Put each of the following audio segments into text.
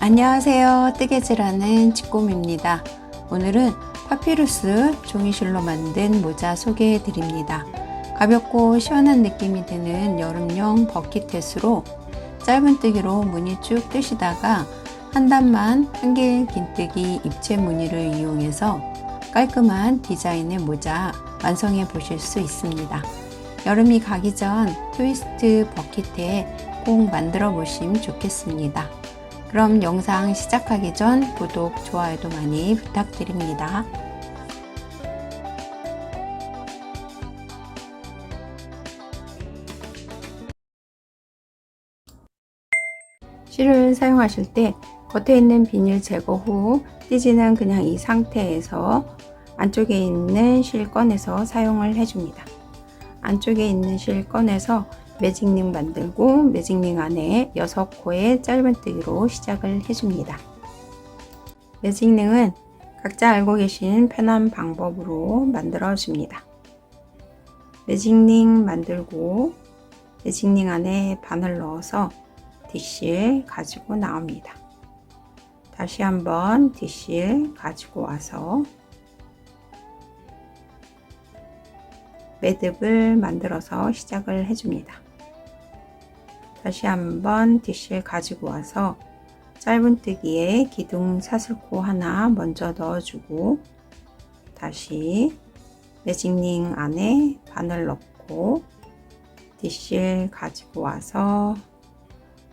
안녕하세요. 뜨개질하는 집곰입니다. 오늘은 파피루스 종이실로 만든 모자 소개해 드립니다. 가볍고 시원한 느낌이 드는 여름용 버킷햇으로 짧은뜨기로 무늬 쭉 뜨시다가 한 단만 한길 긴뜨기 입체 무늬를 이용해서 깔끔한 디자인의 모자 완성해 보실 수 있습니다. 여름이 가기 전 트위스트 버킷햇 꼭 만들어 보시면 좋겠습니다. 그럼 영상 시작하기 전 구독, 좋아요도 많이 부탁드립니다. 실을 사용하실 때 겉에 있는 비닐 제거 후 띠지는 그냥 이 상태에서 안쪽에 있는 실 꺼내서 사용을 해줍니다. 안쪽에 있는 실 꺼내서 매직링 만들고 매직링 안에 6코의 짧은뜨기로 시작을 해줍니다. 매직링은 각자 알고 계신 편한 방법으로 만들어 줍니다. 매직링 만들고 매직링 안에 바늘 넣어서 뒷실 가지고 나옵니다. 다시 한번 뒷실 가지고 와서 매듭을 만들어서 시작을 해줍니다. 다시 한번 뒷실 가지고 와서 짧은뜨기에 기둥 사슬코 하나 먼저 넣어주고 다시 매직링 안에 바늘 넣고 뒷실 가지고 와서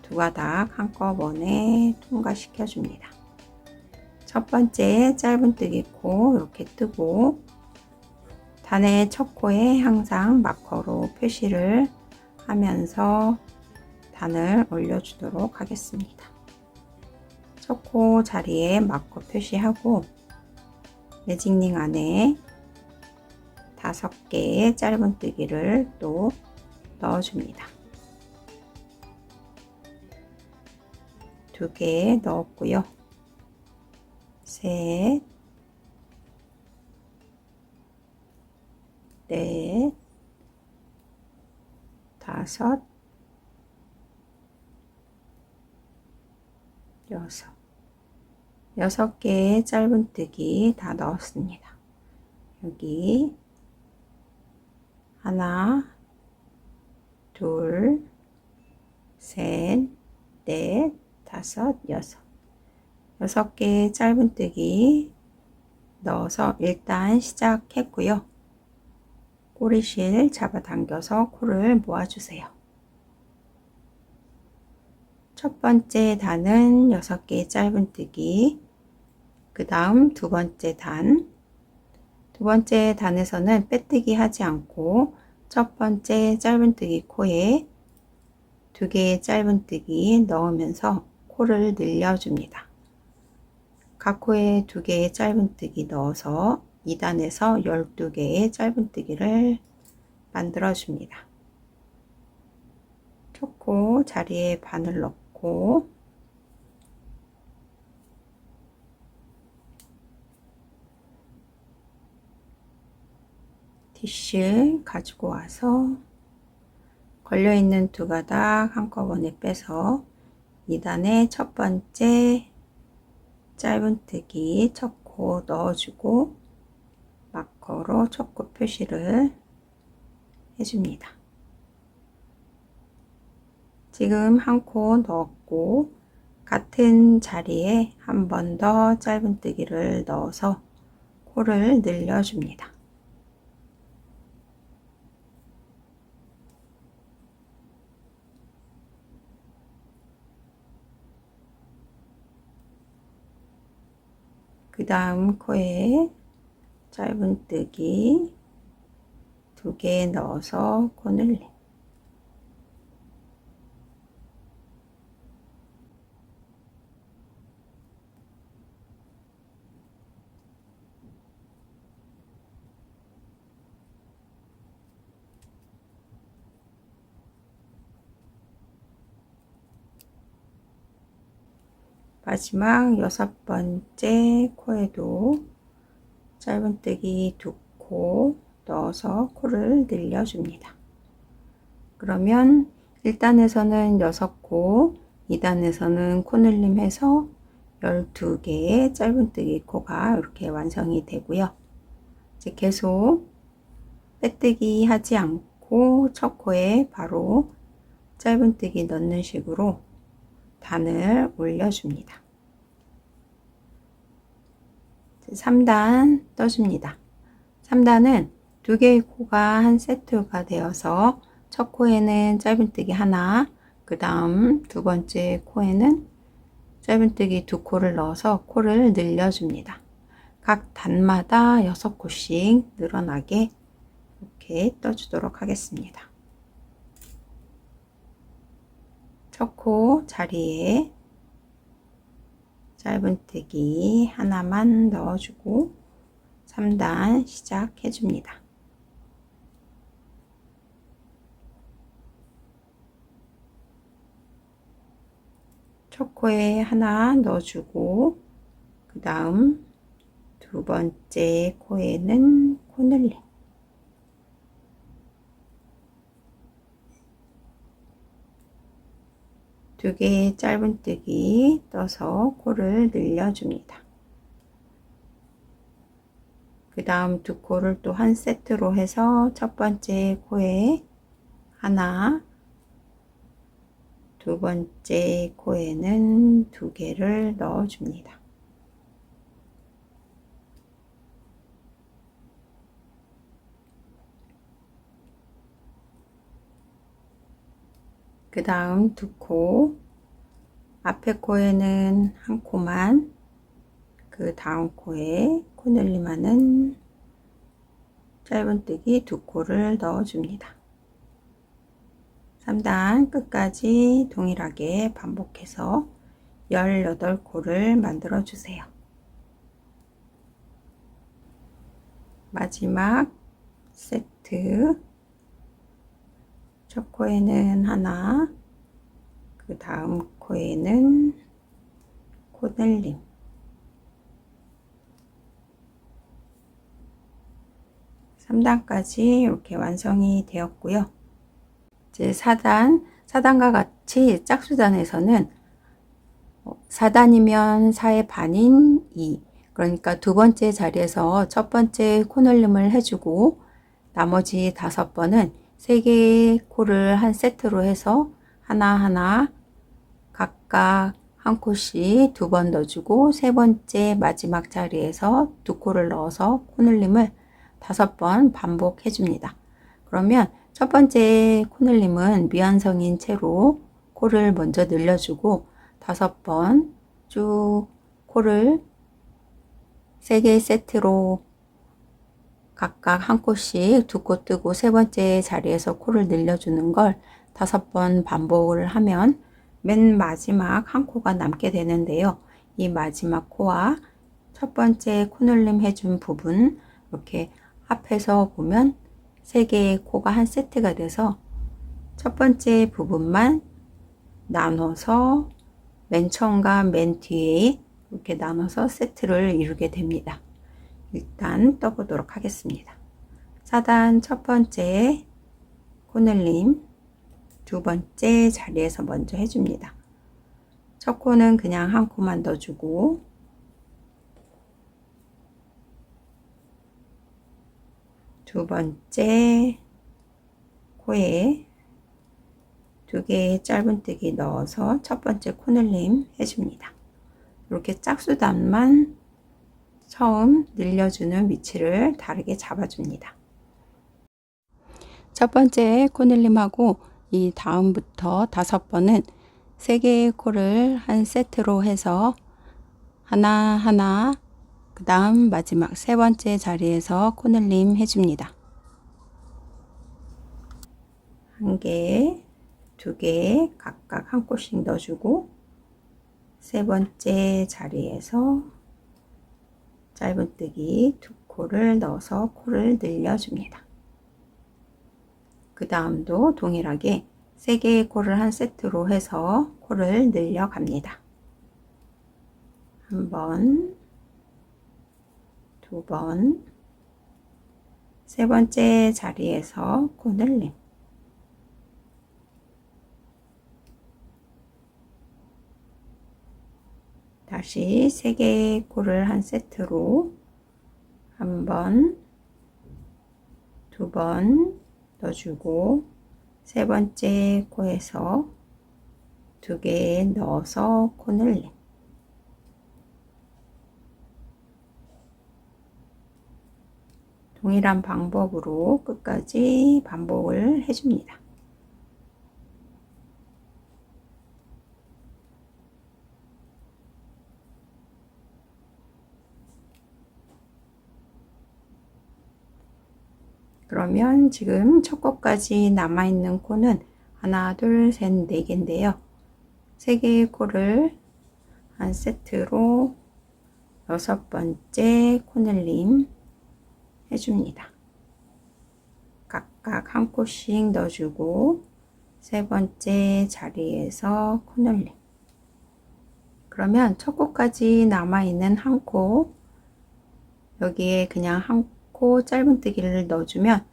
두 가닥 한꺼번에 통과시켜 줍니다. 첫 번째 짧은뜨기 코 이렇게 뜨고 단의 첫 코에 항상 마커로 표시를 하면서 단을 올려주도록 하겠습니다. 첫 코 자리에 마커 표시하고 매직링 안에 5개의 짧은뜨기를 또 넣어줍니다. 2개 넣었고요. 셋, 넷, 5, 6개의 짧은뜨기 다 넣었습니다. 여기 하나, 둘, 셋, 넷, 5, 6개의 짧은뜨기 넣어서 일단 시작했고요. 꼬리실 잡아당겨서 코를 모아주세요. 첫 번째 단은 6개의 짧은뜨기, 그 다음 두 번째 단에서는 빼뜨기 하지 않고 첫 번째 짧은뜨기 코에 2개의 짧은뜨기 넣으면서 코를 늘려줍니다. 각 코에 2개의 짧은뜨기 넣어서 2단에서 12개의 짧은뜨기를 만들어 줍니다. 첫 코 자리에 바늘 넣고 뒷실 가지고 와서 걸려있는 두 가닥 한꺼번에 빼서 2단에 첫 번째 짧은뜨기 첫 코 넣어주고 마커로 첫 코 표시를 해줍니다. 지금 한 코 넣었고 같은 자리에 한 번 더 짧은뜨기를 넣어서 코를 늘려줍니다. 그 다음 코에 짧은뜨기 2개 넣어서 코 늘림. 마지막 6번째 코에도 짧은뜨기 2코 넣어서 코를 늘려줍니다. 그러면 1단에서는 6코, 2단에서는 코늘림 해서 12개의 짧은뜨기 코가 이렇게 완성이 되고요. 이제 계속 빼뜨기 하지 않고 첫 코에 바로 짧은뜨기 넣는 식으로 단을 올려줍니다. 3단 떠줍니다. 3단은 2개의 코가 한 세트가 되어서 첫 코에는 짧은뜨기 하나, 그 다음 두 번째 코에는 짧은뜨기 2코를 넣어서 코를 늘려줍니다. 각 단마다 6코씩 늘어나게 이렇게 떠주도록 하겠습니다. 첫 코 자리에 짧은뜨기 하나만 넣어주고 3단 시작해 줍니다. 첫 코에 하나 넣어주고 그 다음 두 번째 코에는 코늘림, 두 개의 짧은뜨기 떠서 코를 늘려줍니다. 그 다음 두 코를 또 한 세트로 해서 첫 번째 코에 하나, 두 번째 코에는 2개를 넣어줍니다. 그 다음 2코, 앞에 코에는 한 코만, 그 다음 코에 코늘림하는 짧은뜨기 2코를 넣어줍니다. 3단 끝까지 동일하게 반복해서 18코를 만들어 주세요. 마지막 세트, 첫 코에는 하나, 그 다음 코에는 코늘림, (3단까지) 이렇게 완성이 되었고요. 이제 4단과 같이 짝수단에서는 4단이면 4의 반인 2, 그러니까 두 번째 자리에서 첫 번째 코늘림을 해주고 나머지 5번은 3개의 코를 한 세트로 해서 하나하나 각각 한 코씩 2번 넣어주고 세 번째 마지막 자리에서 2코를 넣어서 코늘림을 5번 반복해 줍니다. 그러면 첫 번째 코늘림은 미완성인 채로 코를 먼저 늘려주고 5번 쭉 코를 3개의 세트로 각각 한 코씩 2코 뜨고 세 번째 자리에서 코를 늘려주는 걸 5번 반복을 하면 맨 마지막 한 코가 남게 되는데요. 이 마지막 코와 첫 번째 코늘림 해준 부분 이렇게 앞에서 보면 3개의 코가 한 세트가 돼서 첫 번째 부분만 나눠서 맨 처음과 맨 뒤에 이렇게 나눠서 세트를 이루게 됩니다. 일단 떠보도록 하겠습니다. 4단 첫 번째 코늘림 두 번째 자리에서 먼저 해줍니다. 첫 코는 그냥 한 코만 넣어주고 두 번째 코에 2개의 짧은뜨기 넣어서 첫 번째 코늘림 해줍니다. 이렇게 짝수단만 처음 늘려주는 위치를 다르게 잡아줍니다. 첫 번째 코늘림하고 이 다음부터 5번은 3개의 코를 한 세트로 해서 하나하나 그 다음 마지막 세 번째 자리에서 코늘림 해줍니다. 1개, 2개 각각 한 코씩 넣어주고 세 번째 자리에서 짧은뜨기 2코를 넣어서 코를 늘려줍니다. 그 다음도 동일하게 3개의 코를 한 세트로 해서 코를 늘려갑니다. 한 번, 두 번, 세 번째 자리에서 코늘림. 다시 3개의 코를 한 세트로 한 번, 두 번 넣어주고 세 번째 코에서 2개 넣어서 코늘림. 동일한 방법으로 끝까지 반복을 해줍니다. 그러면 지금 첫 코까지 남아있는 코는 하나, 둘, 셋, 4개인데요. 3개의 코를 한 세트로 6번째 코늘림 해줍니다. 각각 한 코씩 넣어주고 세 번째 자리에서 코늘림. 그러면 첫 코까지 남아있는 한 코, 여기에 그냥 한 코 짧은뜨기를 넣어주면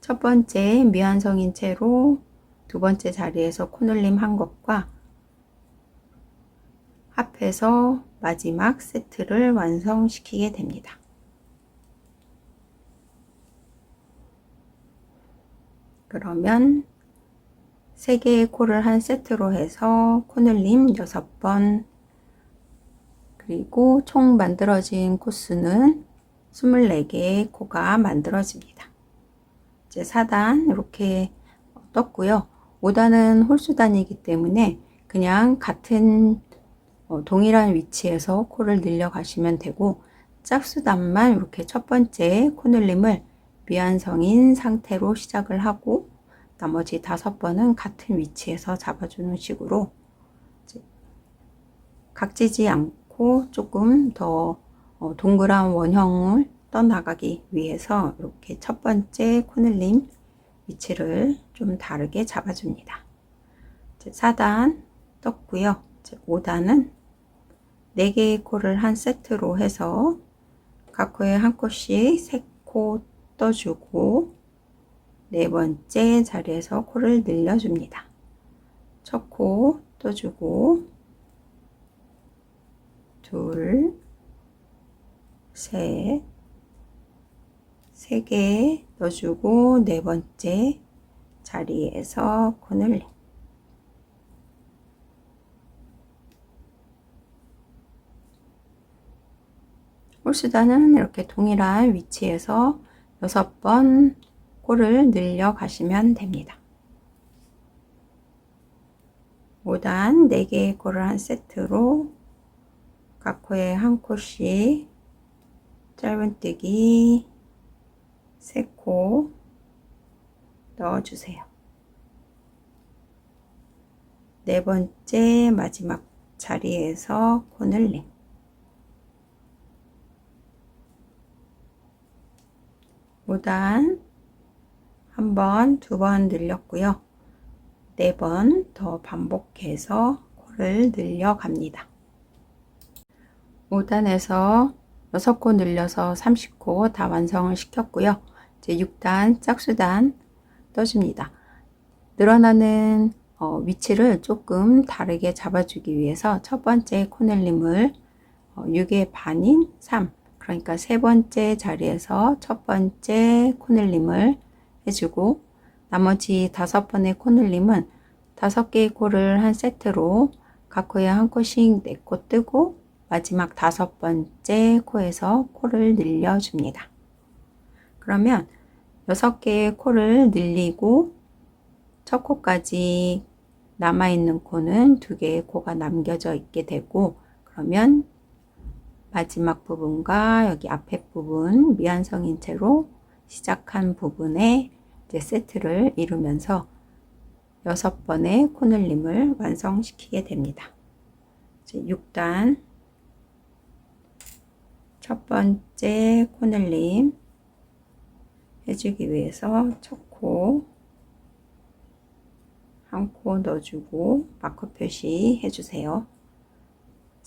첫 번째 미완성인 채로 두 번째 자리에서 코늘림 한 것과 합해서 마지막 세트를 완성시키게 됩니다. 그러면 3개의 코를 한 세트로 해서 코늘림 6번, 그리고 총 만들어진 코수는 24개의 코가 만들어집니다. 이제 4단 이렇게 떴고요. 5단은 홀수단이기 때문에 그냥 같은 동일한 위치에서 코를 늘려 가시면 되고, 짝수단만 이렇게 첫 번째 코늘림을 미완성인 상태로 시작을 하고 나머지 5번은 같은 위치에서 잡아주는 식으로 각지지 않고 조금 더 동그란 원형을 떠나가기 위해서 이렇게 첫 번째 코늘림 위치를 좀 다르게 잡아줍니다. 4단 떴고요. 5단은 4개의 코를 한 세트로 해서 각 코에 한 코씩 3코 떠주고 네 번째 자리에서 코를 늘려줍니다. 첫 코 떠주고 둘, 셋, 3개 넣어주고 네 번째 자리에서 코늘림. 홀수단은 이렇게 동일한 위치에서 6번 코를 늘려 가시면 됩니다. 5단 4개의 코를 한 세트로 각 코에 한 코씩 짧은뜨기 3코 넣어주세요. 네 번째 마지막 자리에서 코늘림. 5단 한 번, 2번 늘렸고요. 4번 더 반복해서 코를 늘려 갑니다. 5단에서 6코 늘려서 30코 다 완성을 시켰고요. 이제 6단 짝수단 떠줍니다. 늘어나는 위치를 조금 다르게 잡아주기 위해서 첫 번째 코늘림을 6의 반인 3, 그러니까 세 번째 자리에서 첫 번째 코늘림을 해주고 나머지 5번의 코늘림은 5개의 코를 한 세트로 각 코에 한 코씩 4코 뜨고 마지막 5번째 코에서 코를 늘려줍니다. 그러면 6개의 코를 늘리고 첫 코까지 남아있는 코는 2개의 코가 남겨져 있게 되고, 그러면 마지막 부분과 여기 앞에 부분 미완성인 채로 시작한 부분에 이제 세트를 이루면서 6번의 코늘림을 완성시키게 됩니다. 이제 6단 첫 번째 코늘림 해주기 위해서 첫 코 한 코 넣어주고 마커 표시 해주세요.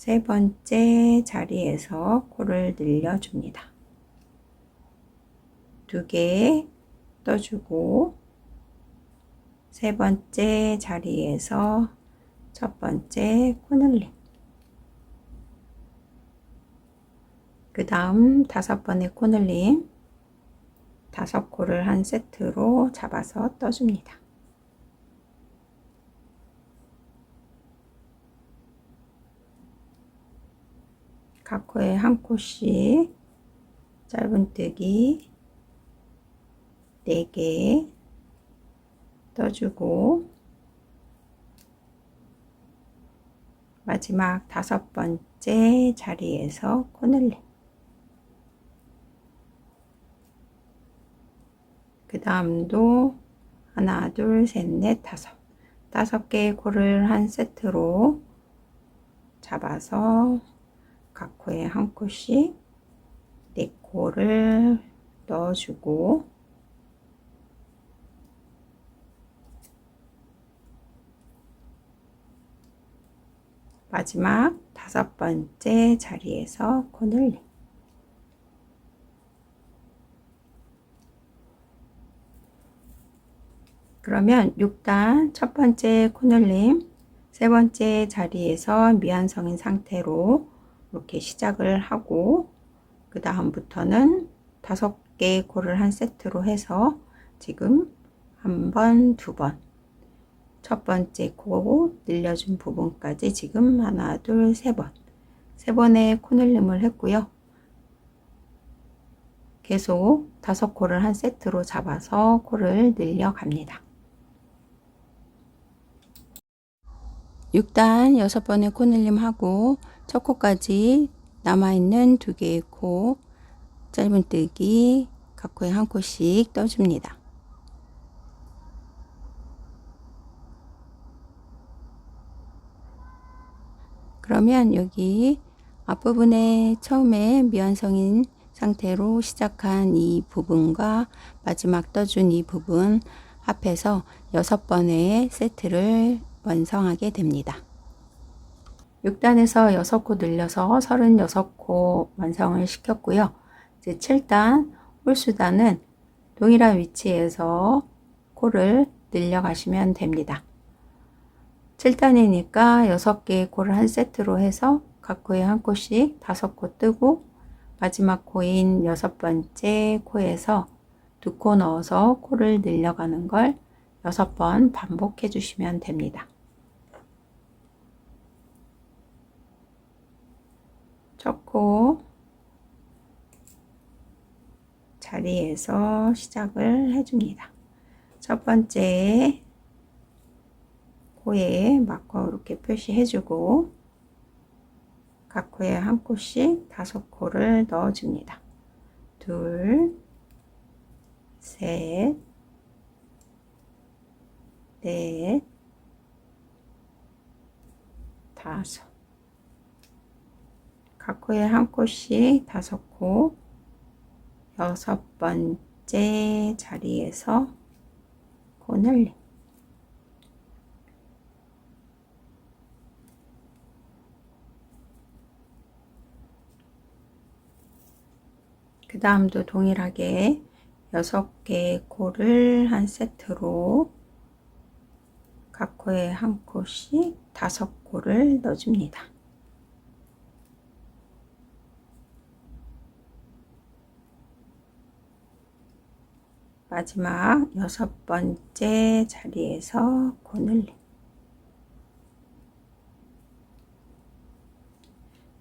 세 번째 자리에서 코를 늘려줍니다. 2개 떠주고 세 번째 자리에서 첫 번째 코늘림, 그 다음 5번의 코늘림, 5코를 한 세트로 잡아서 떠줍니다. 각 코에 한 코씩 짧은뜨기 4개 떠주고 마지막 5번째 자리에서 코늘림, 그 다음도 하나, 둘, 셋, 넷, 5개의 코를 한 세트로 잡아서 각 코에 한 코씩 4코를 넣어주고 마지막 5번째 자리에서 코늘림, 그러면 6단 첫 번째 코늘림, 세 번째 자리에서 미완성인 상태로 이렇게 시작을 하고 그 다음부터는 5개의 코를 한 세트로 해서 지금 한 번, 2번 첫 번째 코 늘려준 부분까지 지금 하나, 둘, 3번 3번의 코늘림을 했고요. 계속 5코를 한 세트로 잡아서 코를 늘려 갑니다. 6단 6번의 코늘림 하고 첫 코까지 남아있는 2개의 코 짧은뜨기 각 코에 한 코씩 떠줍니다. 그러면 여기 앞부분에 처음에 미완성인 상태로 시작한 이 부분과 마지막 떠준 이 부분 합해서 6번의 세트를 완성하게 됩니다. 6단에서 6코 늘려서 36코 완성을 시켰고요. 이제 7단 홀수단은 동일한 위치에서 코를 늘려 가시면 됩니다. 7단이니까 6개의 코를 한 세트로 해서 각 코에 한 코씩 5코 뜨고 마지막 코인 6번째 코에서 2코 넣어서 코를 늘려가는 걸 6번 반복해 주시면 됩니다. 첫 코 자리에서 시작을 해줍니다. 첫 번째 코에 마커 이렇게 표시해주고 각 코에 한 코씩 5코를 넣어줍니다. 2, 셋, 넷, 5. 각 코에 한 코씩 5코, 6번째 자리에서 코늘림. 그 다음도 동일하게 6개의 코를 한 세트로 각 코에 한 코씩 5코를 넣어줍니다. 마지막 6번째 자리에서 코늘림.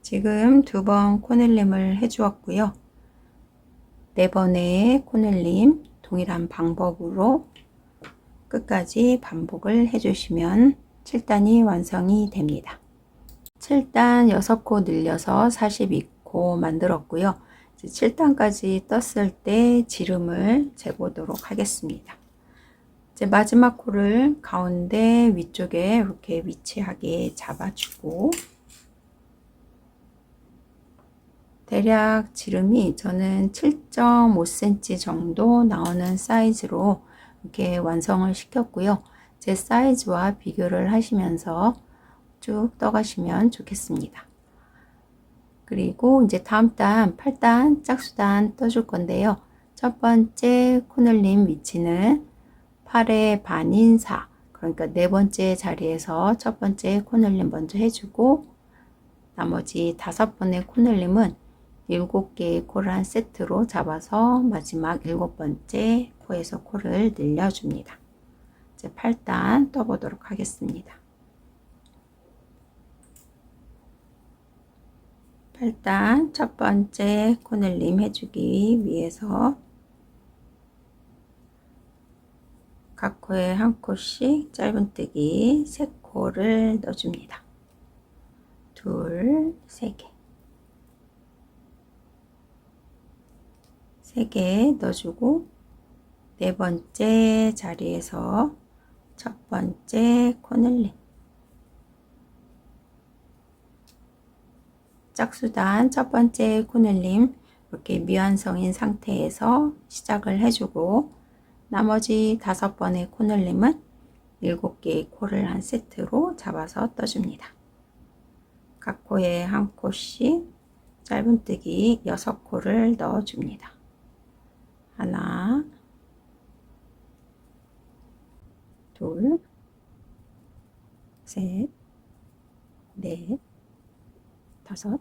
지금 2번 코늘림을 해주었고요. 4번의 코늘림 동일한 방법으로 끝까지 반복을 해주시면 7단이 완성이 됩니다. 7단 6코 늘려서 42코 만들었고요. 7단까지 떴을 때 지름을 재보도록 하겠습니다. 이제 마지막 코를 가운데 위쪽에 이렇게 위치하게 잡아주고 대략 지름이 저는 7.5cm 정도 나오는 사이즈로 이렇게 완성을 시켰고요. 제 사이즈와 비교를 하시면서 쭉 떠가시면 좋겠습니다. 그리고 이제 다음 단 8단 짝수단 떠줄 건데요. 첫 번째 코늘림 위치는 8의 반인 4, 그러니까 네 번째 자리에서 첫 번째 코늘림 먼저 해주고 나머지 5번의 코늘림은 7개의 코를 한 세트로 잡아서 마지막 7번째 코에서 코를 늘려줍니다. 이제 8단 떠보도록 하겠습니다. 8단 첫 번째 코늘림 해주기 위해서 각 코에 한 코씩 짧은뜨기 3코를 넣어줍니다. 둘, 3개. 3개 넣어주고 네 번째 자리에서 첫 번째 코늘림. 짝수단 첫 번째 코늘림 이렇게 미완성인 상태에서 시작을 해주고 나머지 5번의 코늘림은 7개의 코를 한 세트로 잡아서 떠줍니다. 각 코에 한 코씩 짧은뜨기 6코를 넣어줍니다. 하나, 둘, 셋, 넷, 5,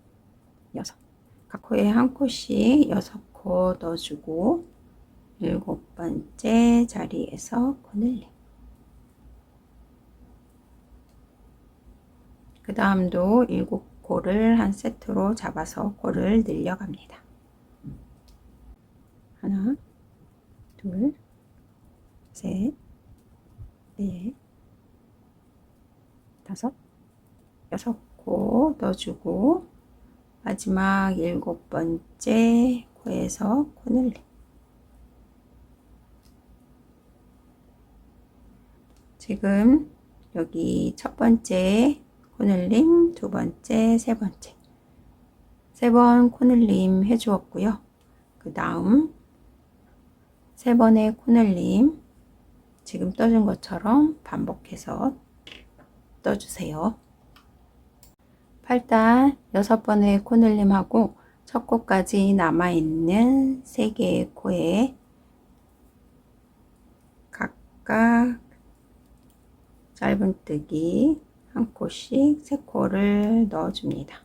6. 각 코에 한 코씩 6코 넣어주고 7번째 자리에서 코늘림. 그 다음도 7코를 한 세트로 잡아서 코를 늘려갑니다. 하나, 둘, 셋, 넷, 5, 6코 넣어주고 마지막 7번째 코에서 코늘림. 지금 여기 첫 번째 코늘림, 두 번째, 세 번째. 3번 코늘림 해주었고요. 그 다음 3번의 코늘림 지금 떠준 것처럼 반복해서 떠주세요. 8단 6번의 코늘림하고 첫 코까지 남아있는 3개의 코에 각각 짧은뜨기 한 코씩 3코를 넣어줍니다.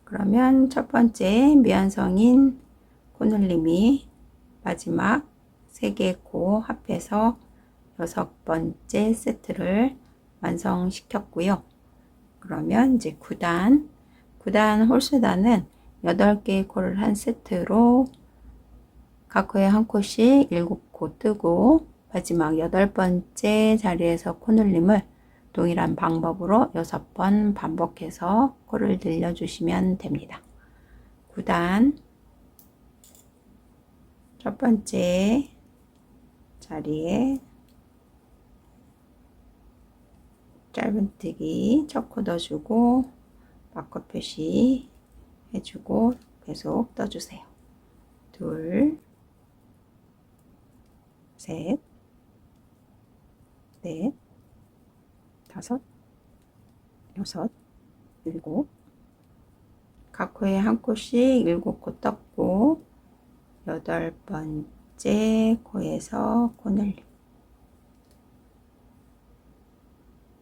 그러면 첫 번째 미완성인 코늘림이 마지막 3개의 코 합해서 6번째 세트를 완성시켰고요. 그러면 이제 9단 홀수단은 8개의 코를 한 세트로 각 코에 한 코씩 7코 뜨고 마지막 8번째 자리에서 코늘림을 동일한 방법으로 6번 반복해서 코를 늘려주시면 됩니다. 9단 첫 번째 자리에 짧은뜨기 첫 코 넣어주고 바꿔 표시 해주고 계속 떠주세요. 둘, 셋, 넷, 5, 6, 7. 각 코에 한 코씩 7코 떴고 8번째 코에서 코늘림.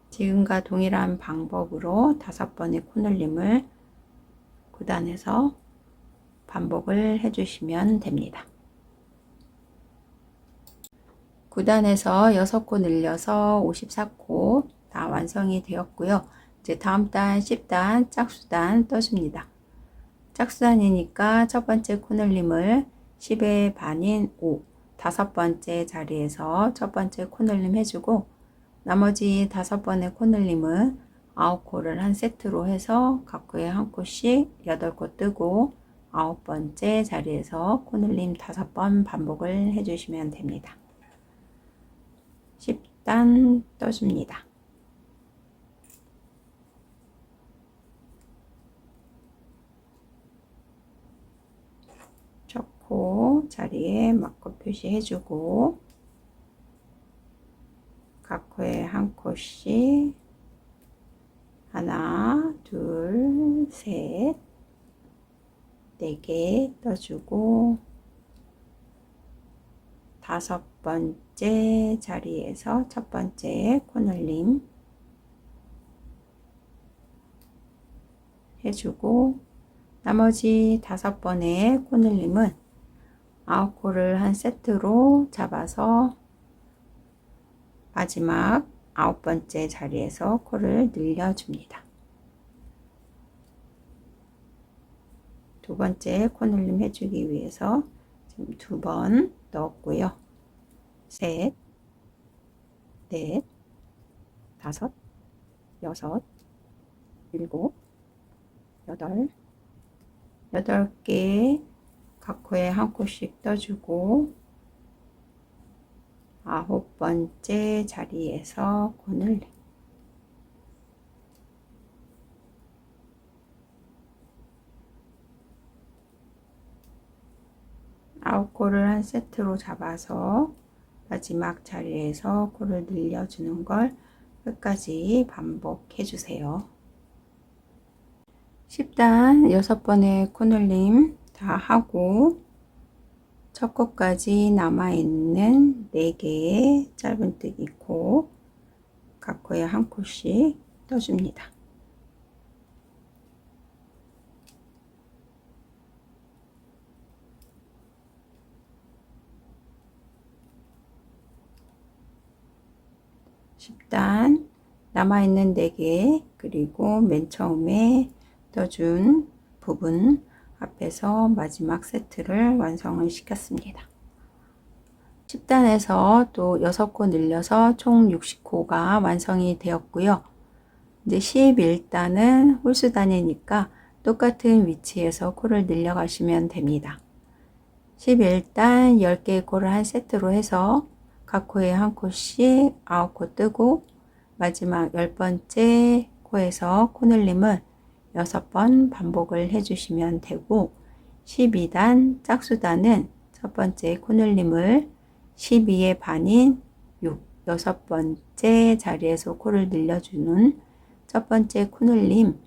지금과 동일한 방법으로 5번의 코늘림을 9단에서 반복을 해주시면 됩니다. 9단에서 6코 늘려서 54코 다 완성이 되었고요. 이제 다음 단 10단 짝수단 떠줍니다. 짝수단이니까 첫 번째 코늘림을 10의 반인 5, 5번째 자리에서 첫 번째 코늘림 해주고 나머지 5번의 코늘림은 9코를 한 세트로 해서 각 코에 한 코씩 8코 뜨고 9번째 자리에서 코늘림 5번 반복을 해주시면 됩니다. 10단 떠줍니다. 첫 코 자리에 마커 표시해주고 각 코에 한 코씩 하나, 둘, 셋, 4개 떠주고 5번째 자리에서 첫 번째 코늘림 해주고 나머지 5번의 코늘림은 9코를 한 세트로 잡아서 마지막 9번째 자리에서 코를 늘려줍니다. 두 번째 코늘림 해주기 위해서 지금 2번 넣었고요. 셋, 넷, 다섯, 여섯, 일곱, 여덟 개 각 코에 한 코씩 떠주고 9번째 자리에서 코늘림 9코를 한 세트로 잡아서 마지막 자리에서 코를 늘려주는 걸 끝까지 반복해 주세요. 10단 6번의 코늘림 다 하고 첫 코까지 남아있는 4개의 짧은뜨기 코 각 코에 한 코씩 떠줍니다. (10단) 남아있는 4개 그리고 맨 처음에 떠준 부분 앞에서 마지막 세트를 완성을 시켰습니다. 10단에서 또 6코 늘려서 총 60코가 완성이 되었고요. 이제 11단은 홀수단이니까 똑같은 위치에서 코를 늘려가시면 됩니다. 11단 10개의 코를 한 세트로 해서 각 코에 한 코씩 9코 뜨고 마지막 10번째 코에서 코늘림을 6번 반복을 해주시면 되고 12단 짝수단은 첫 번째 코늘림을 12의 반인 6번째 자리에서 코를 늘려주는 첫 번째 코늘림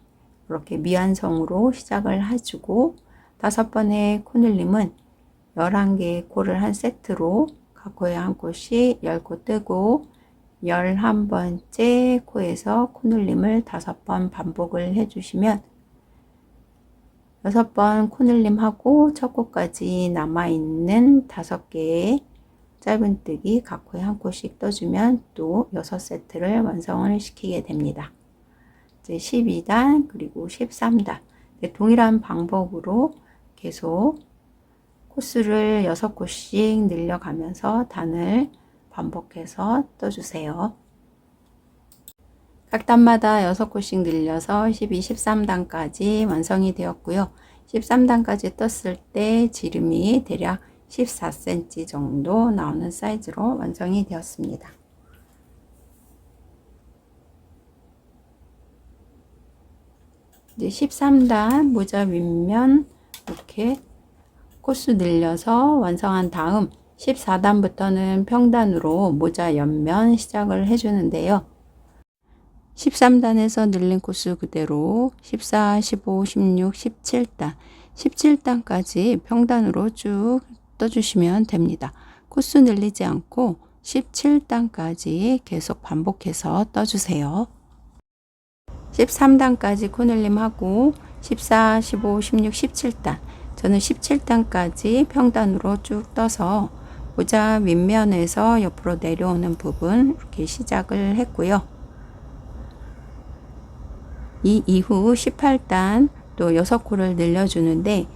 이렇게 미완성으로 시작을 해주고 5번의 코늘림은 11개의 코를 한 세트로 각 코에 한 코씩 10코 뜨고 11번째 코에서 코늘림을 5번 반복을 해주시면 6번 코늘림 하고 첫 코까지 남아있는 5개의 짧은뜨기 각 코에 한 코씩 떠주면 또 6세트를 완성을 시키게 됩니다. 이제 12단 그리고 13단 동일한 방법으로 계속 코수를 6코씩 늘려가면서 단을 반복해서 떠주세요. 각 단마다 6코씩 늘려서 12, 13단까지 완성이 되었고요. 13단까지 떴을 때 지름이 대략 14cm 정도 나오는 사이즈로 완성이 되었습니다. 이제 13단 모자 윗면 이렇게 코수 늘려서 완성한 다음 14단부터는 평단으로 모자 옆면 시작을 해주는데요. 13단에서 늘린 코수 그대로 14, 15, 16, 17단 17단까지 평단으로 쭉 떠주시면 됩니다. 코수 늘리지 않고 17단까지 계속 반복해서 떠주세요. 13단까지 코늘림하고 14, 15, 16, 17단 저는 17단까지 평단으로 쭉 떠서 모자 윗면에서 옆으로 내려오는 부분 이렇게 시작을 했고요. 이 이후 18단 또 6코를 늘려주는데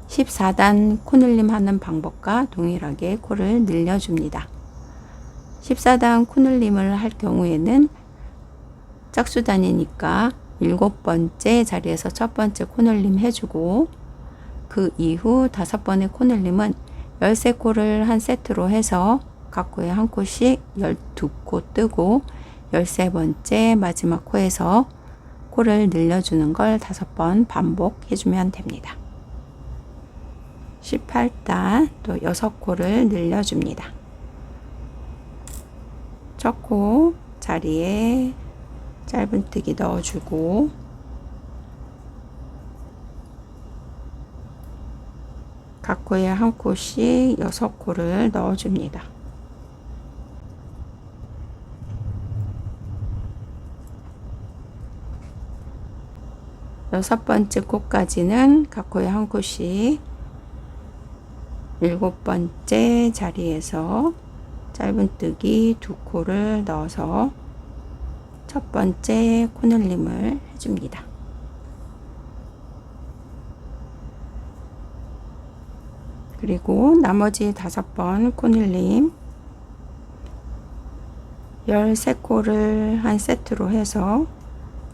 14단 코늘림 하는 방법과 동일하게 코를 늘려줍니다. 14단 코늘림을 할 경우에는 짝수단이니까 7번째 자리에서 첫 번째 코늘림 해주고 그 이후 5번의 코늘림은 13코를 한 세트로 해서 각 코에 한 코씩 12코 뜨고 13번째 마지막 코에서 코를 늘려주는 걸 5번 반복해주면 됩니다. 18단 또 6코를 늘려줍니다. 첫 코 자리에 짧은뜨기 넣어주고 각 코에 한 코씩 6코를 넣어줍니다. 여섯 번째 코까지는 각 코에 한 코씩 일곱 번째 자리에서 짧은뜨기 2코를 넣어서 첫 번째 코늘림을 해줍니다. 그리고 나머지 5번 코늘림 13코를 한 세트로 해서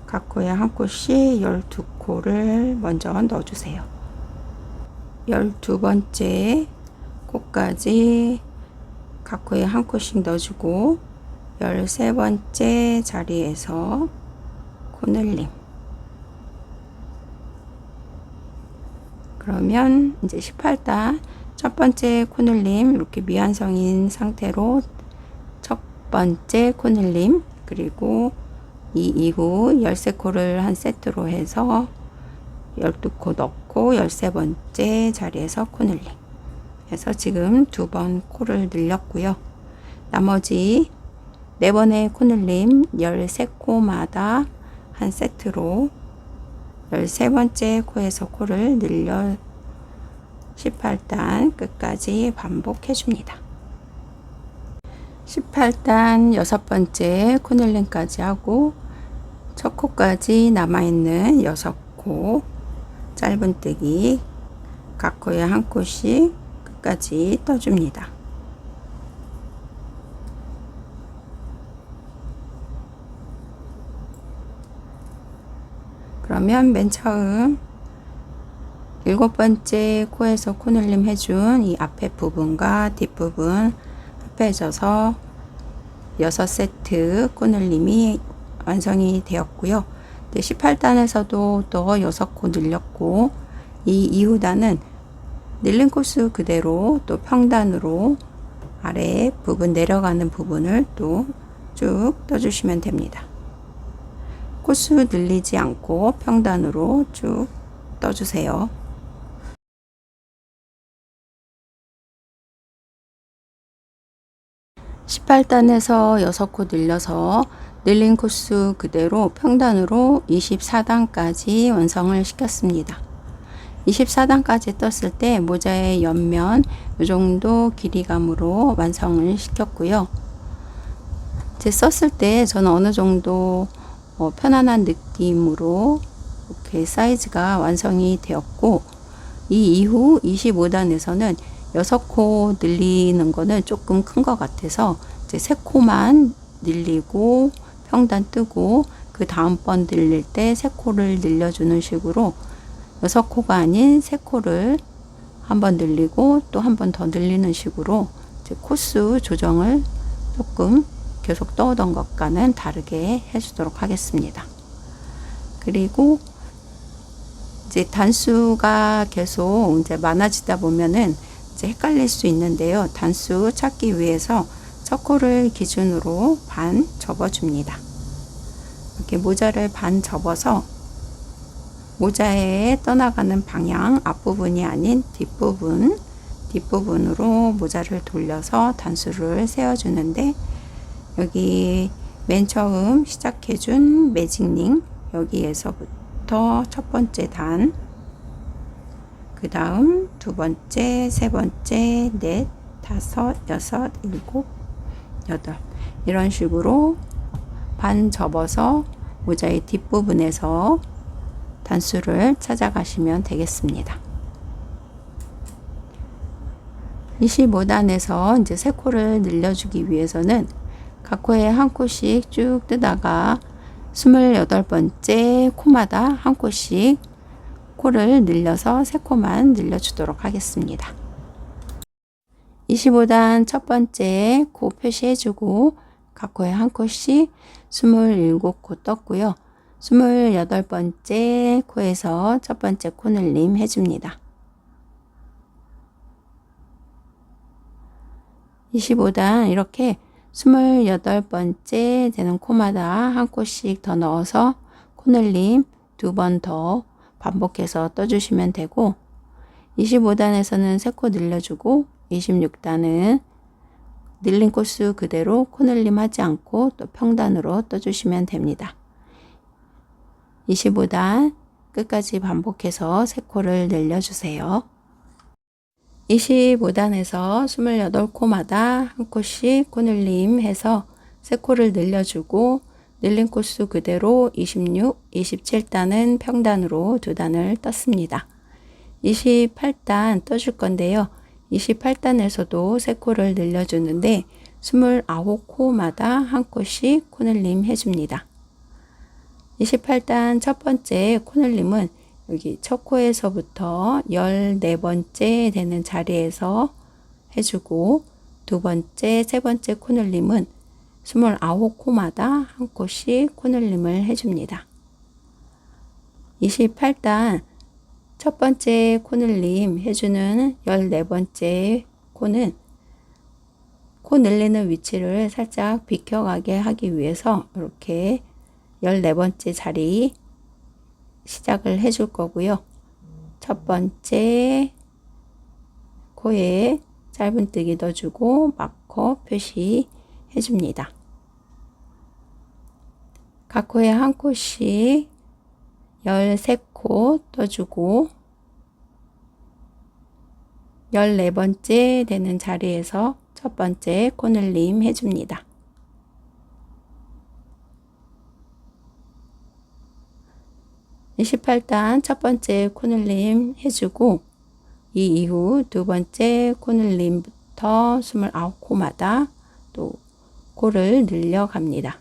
각 코에 한 코씩 12코를 먼저 넣어주세요. 12번째 코까지 각 코에 한 코씩 넣어주고 13번째 자리에서 코늘림. 그러면 이제 18단 첫 번째 코늘림 이렇게 미완성인 상태로 첫 번째 코늘림 그리고 이 이후 13코를 한 세트로 해서 12코 넣고 13번째 자리에서 코늘림 해서 지금 2번 코를 늘렸고요. 나머지 4번의 코늘림 13코마다 한 세트로 13번째 코에서 코를 늘려 18단 끝까지 반복해 줍니다. 18단 6번째 코늘림까지 하고 첫 코까지 남아있는 6코 짧은뜨기 각 코에 한 코씩 끝까지 떠줍니다. 그러면 맨 처음 7번째 코에서 코늘림 해준 이 앞에 부분과 뒷부분 합해져서 6세트 코늘림이 완성이 되었고요. 18단에서도 또 6코 늘렸고 이 이후 단은 늘린 코스 그대로 또 평단으로 아래 부분 내려가는 부분을 또 쭉 떠주시면 됩니다. 코스 늘리지 않고 평단으로 쭉 떠주세요. (18단에서) 6코 늘려서 늘린 코스 그대로 평단으로 24단까지 완성을 시켰습니다. 24단까지 떴을 때 모자의 옆면 이 정도 길이감으로 완성을 시켰고요. 이제 썼을 때 저는 어느 정도 편안한 느낌으로 이렇게 사이즈가 완성이 되었고 이 이후 25단에서는 6코 늘리는 거는 조금 큰 것 같아서 이제 3코만 늘리고 평단 뜨고 그 다음번 늘릴 때 3코를 늘려주는 식으로 6코가 아닌 3코를 한번 늘리고 또 한 번 더 늘리는 식으로 이제 코스 조정을 조금 계속 떠오던 것과는 다르게 해주도록 하겠습니다. 그리고 이제 단수가 계속 이제 많아지다 보면은 이제 헷갈릴 수 있는데요. 단수 찾기 위해서 첫 코를 기준으로 반 접어줍니다. 이렇게 모자를 반 접어서 모자에 떠나가는 방향 앞부분이 아닌 뒷부분으로 모자를 돌려서 단수를 세워주는데 여기 맨 처음 시작해준 매직링 여기에서부터 첫 번째 단, 그 다음 두 번째, 세 번째, 넷, 다섯, 여섯, 일곱, 여덟 이런 식으로 반 접어서 모자의 뒷부분에서 단수를 찾아가시면 되겠습니다. 25단에서 이제 3코를 늘려주기 위해서는 각 코에 한 코씩 쭉 뜨다가 28번째 코마다 한 코씩 코를 늘려서 3코만 늘려주도록 하겠습니다. 25단 첫 번째 코 표시해주고 각 코에 한 코씩 27코 떴고요. 28번째 코에서 첫 번째 코늘림 해줍니다. 25단 이렇게 28번째 되는 코마다 한 코씩 더 넣어서 코늘림 2번 더 반복해서 떠주시면 되고, 25단에서는 3코 늘려주고 26단은 늘린 코수 그대로 코늘림 하지 않고 또 평단으로 떠주시면 됩니다. 25단 끝까지 반복해서 3코를 늘려주세요. 25단에서 28코마다 한 코씩 코늘림 해서 3코를 늘려주고 늘린 코수 그대로 26, 27단은 평단으로 2단을 떴습니다. 28단 떠줄 건데요. 28단에서도 3코를 늘려주는데 29코마다 한 코씩 코늘림 해줍니다. 28단 첫 번째 코늘림은 여기 첫 코에서부터 14번째 되는 자리에서 해주고, 두 번째, 세 번째 코늘림은 29코마다 한 코씩 코늘림을 해줍니다. 28단 첫 번째 코늘림 해주는 14번째 코는 코 늘리는 위치를 살짝 비켜가게 하기 위해서 이렇게 14번째 자리 시작을 해줄 거고요. 첫 번째 코에 짧은뜨기 넣어주고 마커 표시 해줍니다. 각 코에 한 코씩 13코 떠주고 14번째 되는 자리에서 첫 번째 코늘림 해줍니다. 28단 첫 번째 코늘림 해주고 이 이후 두 번째 코늘림부터 29코마다 또 코를 늘려갑니다.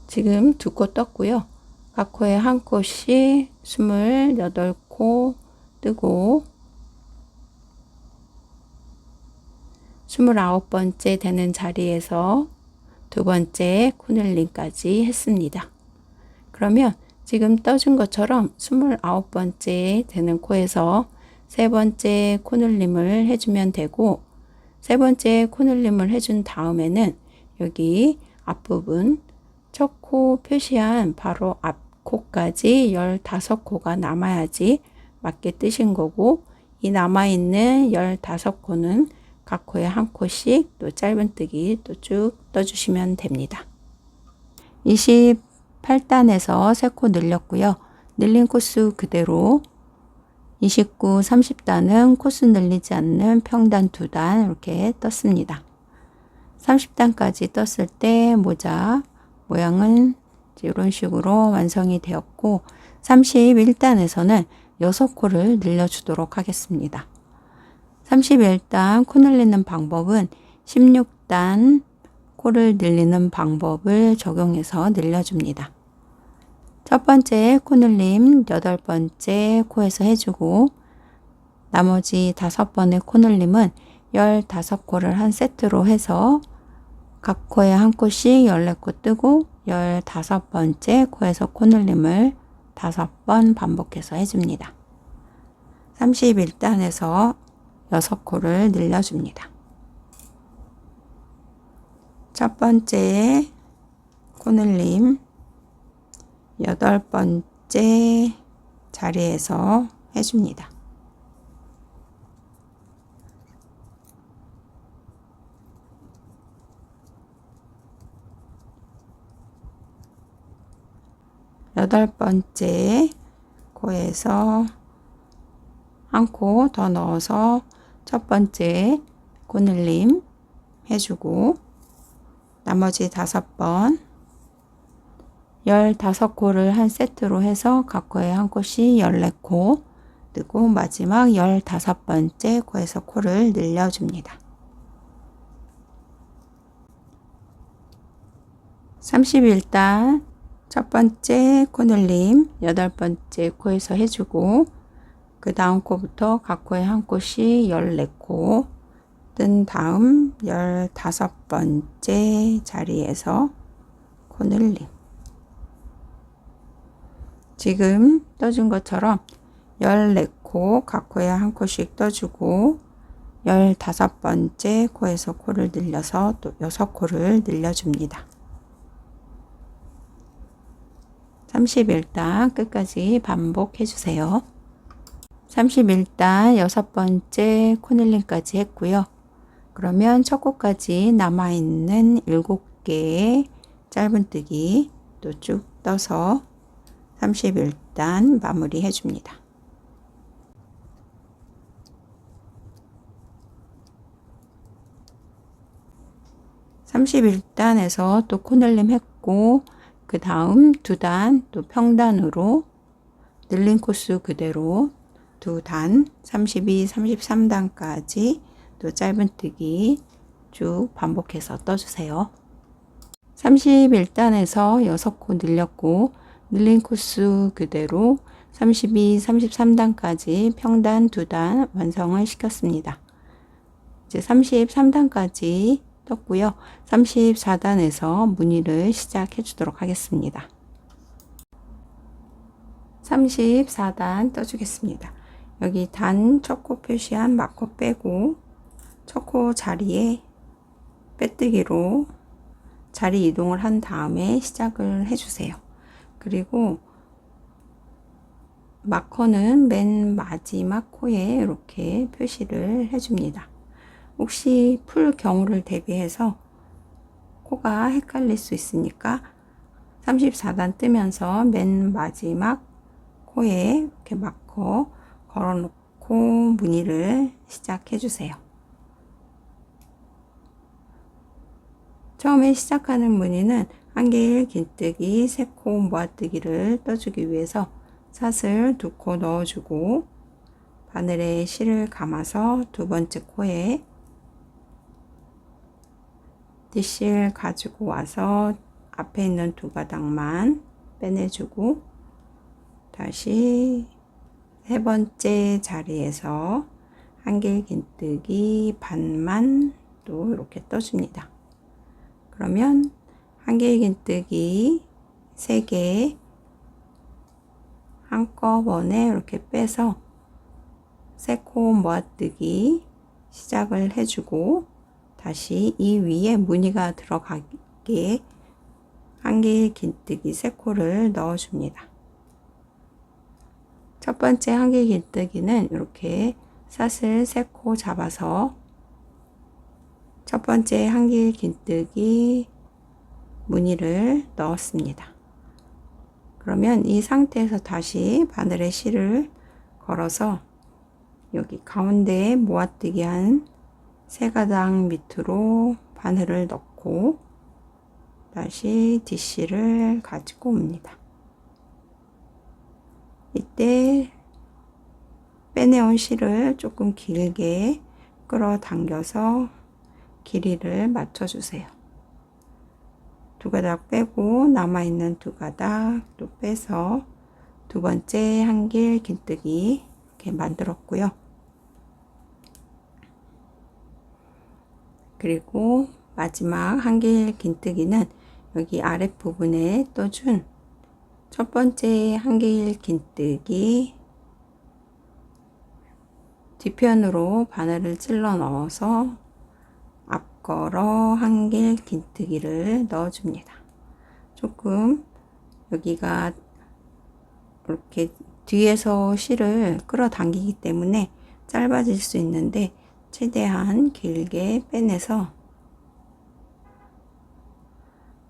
지금 2코 떴고요. 각 코에 한 코씩 28코 뜨고 29번째 되는 자리에서 두 번째 코늘림까지 했습니다. 그러면 지금 떠준 것처럼 29번째 되는 코에서 세 번째 코늘림을 해주면 되고, 세 번째 코늘림을 해준 다음에는 여기 앞부분 첫 코 표시한 바로 앞 코까지 15코가 남아야지 맞게 뜨신 거고, 이 남아있는 15코는 각 코에 한 코씩 또 짧은뜨기 또 쭉 떠주시면 됩니다. 28단에서 3코 늘렸고요. 늘린 코수 그대로 29, 30단은 코수 늘리지 않는 평단 2단 이렇게 떴습니다. 30단까지 떴을 때 모자 모양은 이런 식으로 완성이 되었고, 31단에서는 6코를 늘려주도록 하겠습니다. 31단 코 늘리는 방법은 16단 코를 늘리는 방법을 적용해서 늘려줍니다. 첫 번째 코 늘림 8번째 코에서 해주고, 나머지 5번의 코 늘림은 15코를 한 세트로 해서 각 코에 한 코씩 14코 뜨고 15번째 코에서 코 늘림을 5번 반복해서 해줍니다. 31단에서 6코를 늘려줍니다. 첫 번째 코늘림 8번째 자리에서 해줍니다. 여덟 번째 코에서 한 코 더 넣어서 첫 번째 코늘림 해주고, 나머지 5번 15코를 한 세트로 해서 각 코에 한 코씩 14코 뜨고 마지막 15번째 코에서 코를 늘려줍니다. 31단 첫 번째 코늘림 8번째 코에서 해주고, 그 다음 코부터 각 코에 한 코씩 14코 뜬 다음 15번째 자리에서 코늘림. 지금 떠준 것처럼 14코 코, 각 코에 한 코씩 떠주고 15번째 코에서 코를 늘려서 또 6코를 늘려줍니다. 31단 끝까지 반복해 주세요. 31단 6번째 코늘림까지 했고요. 그러면 첫 코까지 남아있는 7개의 짧은뜨기 또 쭉 떠서 31단 마무리 해줍니다. 31단에서 또 코늘림 했고 그 다음 2단 또 평단으로 늘린 코수 그대로 2단 32, 33단까지 또 짧은뜨기 쭉 반복해서 떠주세요. 31단에서 6코 늘렸고 늘린 코수 그대로 32, 33단까지 평단 2단 완성을 시켰습니다. 이제 33단까지 떴고요. 34단에서 무늬를 시작해 주도록 하겠습니다. 34단 떠주겠습니다. 여기 단 첫 코 표시한 막코 빼고 첫 코 자리에 빼뜨기로 자리 이동을 한 다음에 시작을 해주세요. 그리고 마커는 맨 마지막 코에 이렇게 표시를 해줍니다. 혹시 풀 경우를 대비해서 코가 헷갈릴 수 있으니까 34단 뜨면서 맨 마지막 코에 이렇게 마커 걸어놓고 무늬를 시작해 주세요. 처음에 시작하는 무늬는 한길 긴뜨기, 3코 모아뜨기를 떠주기 위해서 사슬 2코 넣어주고 바늘에 실을 감아서 2번째 코에 뒷실 가지고 와서 앞에 있는 2가닥만 빼내주고 다시 3번째 자리에서 한길 긴뜨기 반만 또 이렇게 떠줍니다. 그러면 한길 긴뜨기 3개 한꺼번에 이렇게 빼서 3코 모아뜨기 시작을 해주고 다시 이 위에 무늬가 들어가게 한길 긴뜨기 3코를 넣어줍니다. 첫 번째 한길 긴뜨기는 이렇게 사슬 3코 잡아서 첫 번째 한길 긴뜨기 무늬를 넣었습니다. 그러면 이 상태에서 다시 바늘에 실을 걸어서 여기 가운데에 모아뜨기 한 3가닥 밑으로 바늘을 넣고 다시 뒷실을 가지고 옵니다. 이때 빼내온 실을 조금 길게 끌어당겨서 길이를 맞춰주세요. 2가닥 빼고 남아있는 2가닥 또 빼서 2번째 한길 긴뜨기 이렇게 만들었고요. 그리고 마지막 한길 긴뜨기는 여기 아랫부분에 떠준 첫 번째 한길 긴뜨기 뒤편으로 바늘을 찔러 넣어서 앞걸어 한길 긴뜨기를 넣어줍니다. 조금 여기가 이렇게 뒤에서 실을 끌어당기기 때문에 짧아질 수 있는데 최대한 길게 빼내서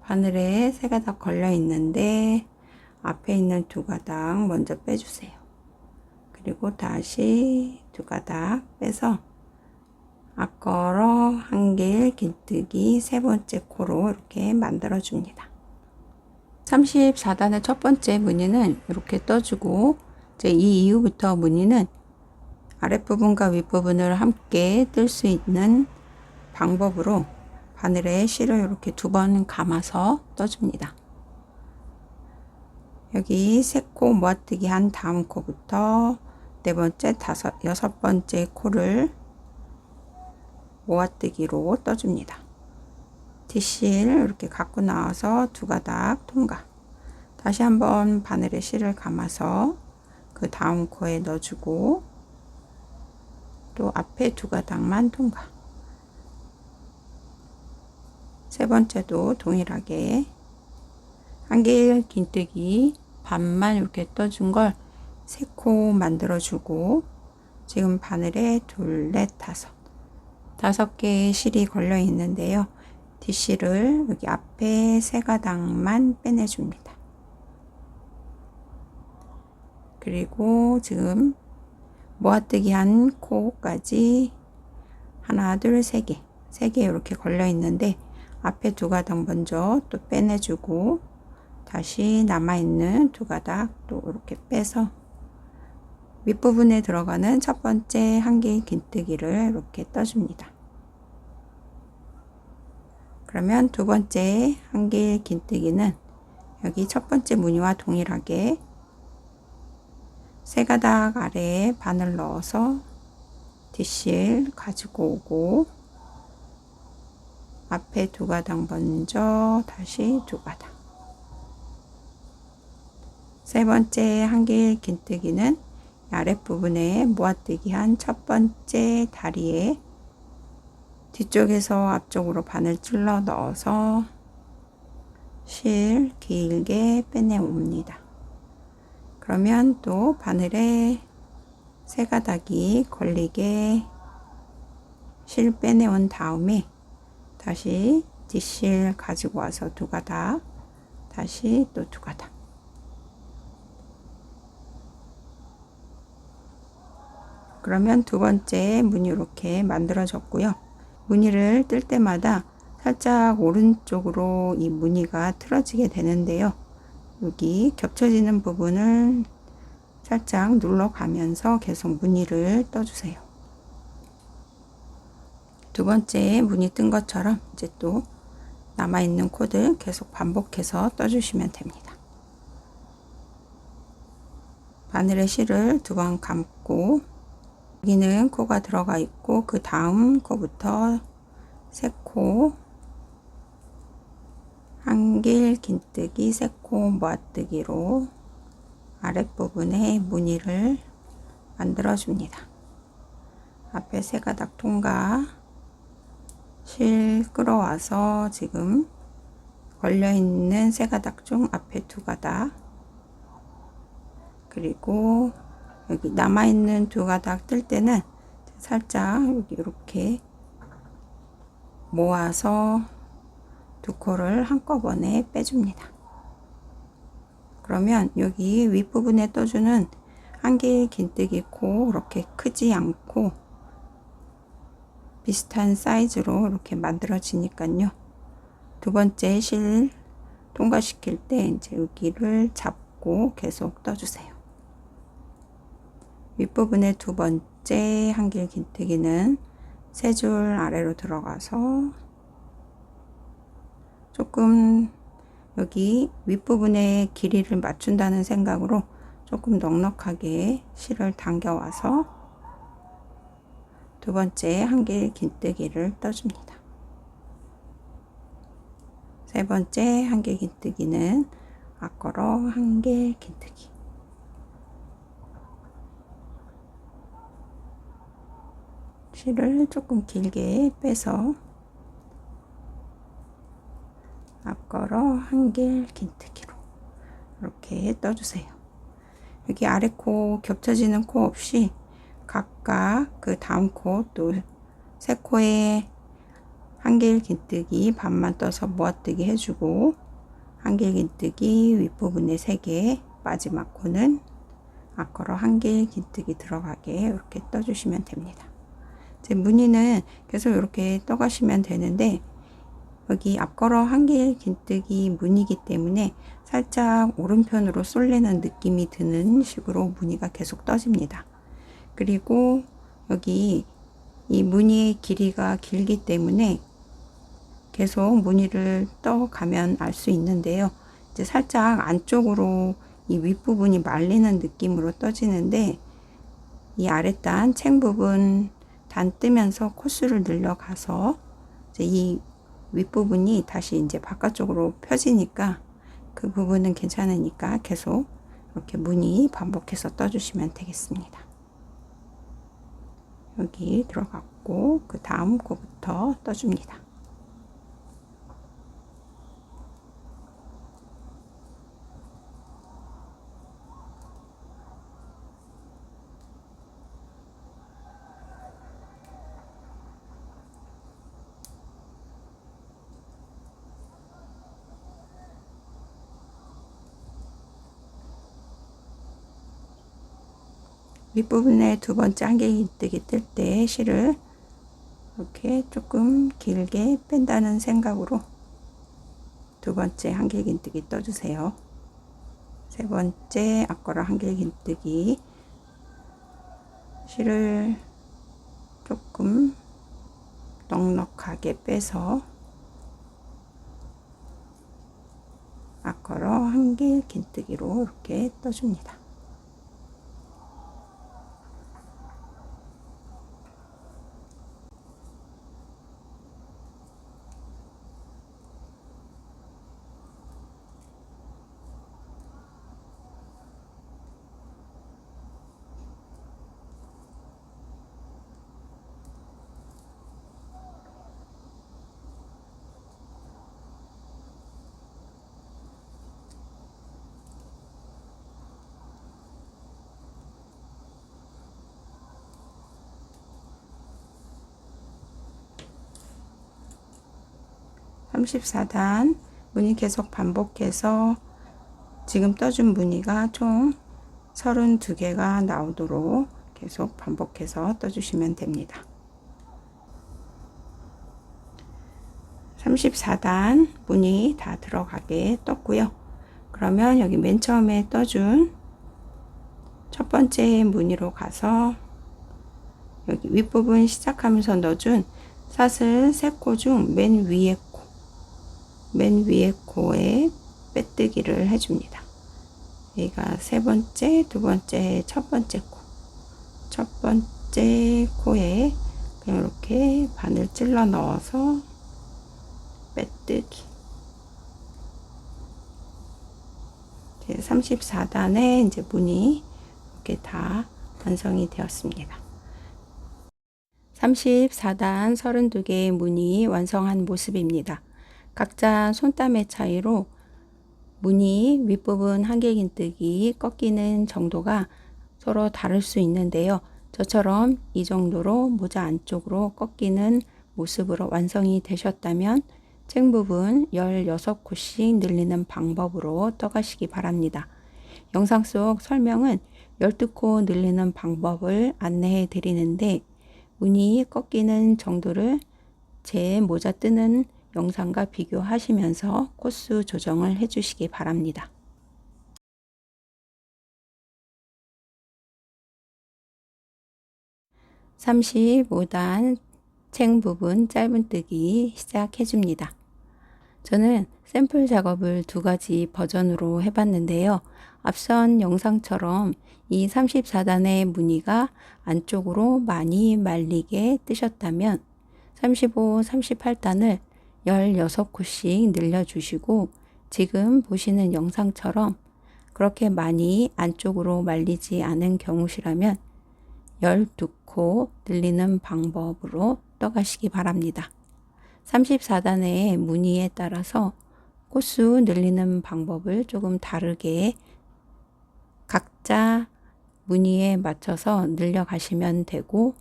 바늘에 3가닥 걸려 있는데 앞에 있는 2가닥 먼저 빼주세요. 그리고 다시 2가닥 빼서 앞걸어 한길 긴뜨기 3번째 코로 이렇게 만들어 줍니다. 34단의 첫 번째 무늬는 이렇게 떠주고 이제 이 이후부터 무늬는 아랫부분과 윗부분을 함께 뜰 수 있는 방법으로 바늘에 실을 이렇게 2번 감아서 떠줍니다. 여기 3코 모아뜨기 한 다음 코부터 4번째, 5, 6번째 코를 모아뜨기로 떠줍니다. 뒷실 이렇게 갖고 나와서 2가닥 통과. 다시 한번 바늘에 실을 감아서 그 다음 코에 넣어주고 또 앞에 두 가닥만 통과. 세 번째도 동일하게 한길 긴뜨기 반만 이렇게 떠준 걸 3코 만들어주고, 지금 바늘에 2, 4, 5 개의 실이 걸려 있는데요. 뒷실을 여기 앞에 3가닥만 빼내줍니다. 그리고 지금 모아뜨기 한 코까지 하나, 둘, 3개, 3개 이렇게 걸려 있는데 앞에 2가닥 먼저 또 빼내주고, 다시 남아있는 2가닥 또 이렇게 빼서 윗부분에 들어가는 첫 번째 한길 긴뜨기를 이렇게 떠줍니다. 그러면 두 번째 한길 긴뜨기는 여기 첫 번째 무늬와 동일하게 3가닥 아래에 바늘 넣어서 뒷실 가지고 오고, 앞에 2가닥 먼저 다시 2가닥. 세 번째 한길 긴뜨기는 아랫부분에 모아뜨기 한 첫 번째 다리에 뒤쪽에서 앞쪽으로 바늘 찔러 넣어서 실 길게 빼내옵니다. 그러면 또 바늘에 3가닥이 걸리게 실 빼내온 다음에 다시 뒷실 가지고 와서 2가닥, 다시 또 2가닥. 그러면 두 번째 무늬 이렇게 만들어졌고요. 무늬를 뜰 때마다 살짝 오른쪽으로 이 무늬가 틀어지게 되는데요. 여기 겹쳐지는 부분을 살짝 눌러가면서 계속 무늬를 떠주세요. 두 번째 무늬 뜬 것처럼 이제 또 남아있는 코들 계속 반복해서 떠주시면 됩니다. 바늘에 실을 2번 감고, 여기는 코가 들어가 있고 그 다음 코부터 3코 한길 긴뜨기 3코 모아뜨기로 아랫부분에 무늬를 만들어 줍니다. 앞에 3가닥 통과, 실 끌어와서 지금 걸려있는 3가닥 중 앞에 2가닥, 그리고 여기 남아있는 2가닥 뜰 때는 살짝 여기 이렇게 모아서 2코를 한꺼번에 빼줍니다. 그러면 여기 윗부분에 떠주는 한길 긴뜨기 코 이렇게 크지 않고 비슷한 사이즈로 이렇게 만들어지니까요. 두 번째 실 통과시킬 때 이제 여기를 잡고 계속 떠주세요. 윗부분의 두 번째 한길 긴뜨기는 3줄 아래로 들어가서 조금 여기 윗부분에 길이를 맞춘다는 생각으로 조금 넉넉하게 실을 당겨와서 두 번째 한길 긴뜨기를 떠줍니다. 세 번째 한길 긴뜨기는 앞걸어 한길 긴뜨기. 실을 조금 길게 빼서 앞걸어 한길 긴뜨기로 이렇게 떠주세요. 여기 아래 코 겹쳐지는 코 없이 각각 그 다음 코 또 3코에 한길 긴뜨기 반만 떠서 모아뜨기 해주고, 한길 긴뜨기 윗부분에 3개, 마지막 코는 앞걸어 한길 긴뜨기 들어가게 이렇게 떠주시면 됩니다. 이제 무늬는 계속 이렇게 떠가시면 되는데, 여기 앞걸어 한길 긴뜨기 무늬이기 때문에 살짝 오른편으로 쏠리는 느낌이 드는 식으로 무늬가 계속 떠집니다. 그리고 여기 이 무늬의 길이가 길기 때문에 계속 무늬를 떠가면 알 수 있는데요. 이제 살짝 안쪽으로 이 윗부분이 말리는 느낌으로 떠지는데, 이 아랫단 챙 부분 단 뜨면서 코수를 늘려가서 이제 이 윗부분이 다시 이제 바깥쪽으로 펴지니까 그 부분은 괜찮으니까 계속 이렇게 무늬 반복해서 떠주시면 되겠습니다. 여기 들어갔고 그 다음 코부터 떠줍니다. 윗부분에 두 번째 한길긴뜨기 뜰 때 실을 이렇게 조금 길게 뺀다는 생각으로 두 번째 한길긴뜨기 떠주세요. 세 번째 앞걸어 한길긴뜨기 실을 조금 넉넉하게 빼서 앞걸어 한길긴뜨기로 이렇게 떠줍니다. (34단) 무늬 계속 반복해서 지금 떠준 무늬가 총 32개가 나오도록 계속 반복해서 떠주시면 됩니다. 34단 무늬 다 들어가게 떴고요. 그러면 여기 맨 처음에 떠준 첫 번째 무늬로 가서 여기 윗부분 시작하면서 넣어준 사슬 3코 중 맨 위에 코에 빼뜨기를 해줍니다. 여기가 세 번째, 두 번째, 첫 번째 코. 첫 번째 코에 그냥 이렇게 바늘 찔러 넣어서 빼뜨기. 34단의 이제 무늬 이렇게 다 완성이 되었습니다. 34단 32개의 무늬 완성한 모습입니다. 각자 손땀의 차이로 무늬 윗부분 한길긴뜨기 꺾이는 정도가 서로 다를 수 있는데요. 저처럼 이 정도로 모자 안쪽으로 꺾이는 모습으로 완성이 되셨다면 책 부분 16코씩 늘리는 방법으로 떠가시기 바랍니다. 영상 속 설명은 12코 늘리는 방법을 안내해 드리는데 무늬 꺾이는 정도를 제 모자 뜨는 영상과 비교하시면서 코스 조정을 해 주시기 바랍니다. (35단) 책 부분 짧은뜨기 시작해 줍니다. 저는 샘플 작업을 두 가지 버전으로 해봤는데요. 앞선 영상처럼 이 34단의 무늬가 안쪽으로 많이 말리게 뜨셨다면 35, 38단을 16코씩 늘려주시고 지금 보시는 영상처럼 그렇게 많이 안쪽으로 말리지 않은 경우시라면 12코 늘리는 방법으로 떠가시기 바랍니다. 34단의 무늬에 따라서 코수 늘리는 방법을 조금 다르게 각자 무늬에 맞춰서 늘려가시면 되고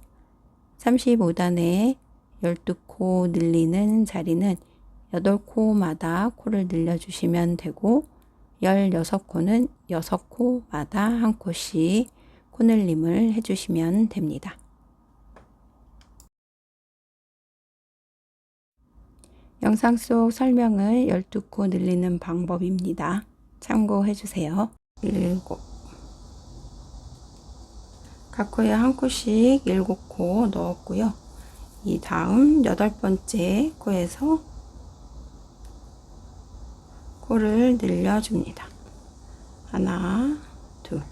35단의 12코 늘리는 자리는 8코마다 코를 늘려주시면 되고 16코는 6코마다 한 코씩 코늘림을 해주시면 됩니다. 영상 속 설명을 12코 늘리는 방법입니다. 참고해 주세요. 7 각 코에 한 코씩 7코 넣었고요. 이 다음 8번째 코에서 코를 늘려줍니다. 하나, 둘.